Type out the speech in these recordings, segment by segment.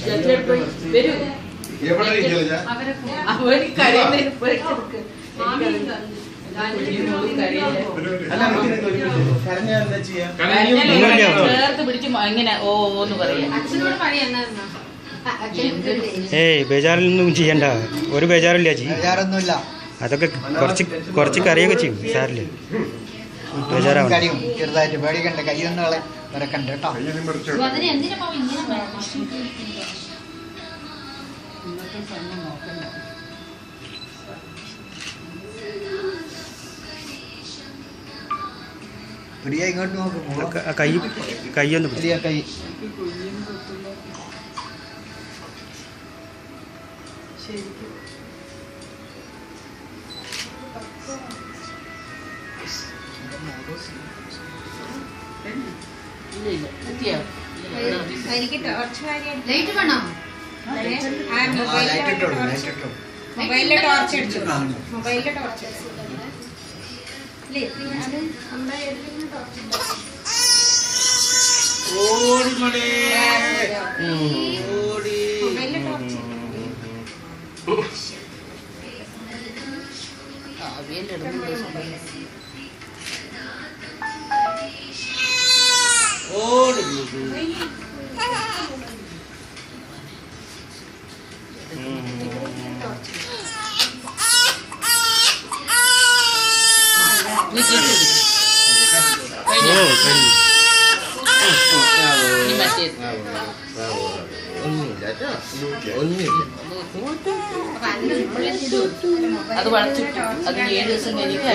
ചേർത്ത് പിടിച്ച് ഇങ്ങനെ ഓന്ന് പറയാം. ഏയ് ബേജാറിലൊന്നും ചെയ്യണ്ട, ഒരു ബേജാറില്ല ചേച്ചി. ബേജാറൊന്നുമില്ല, അതൊക്കെ കുറച്ച് കറിയൊക്കെ ചെയ്യും സാറില്. കറിയും ചെറുതായിട്ട് പേടിക്കണ്ട, കൈയൊന്നും വരക്കണ്ട കേട്ടോ. പ്രിയ ഇങ്ങോട്ട് നോക്കുമ്പോ കൈയൊന്ന് പ്രിയ കൈ മൊബൈലിലെ ടോർച്ച് അടിച്ചു. മൊബൈലിലെ ടോർച്ച് അത് വളച്ചിട്ടു. അത് 7 ദിവസം കഴിഞ്ഞിട്ട്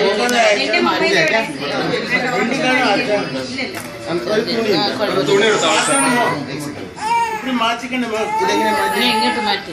ഇങ്ങോട്ട് മാറ്റി.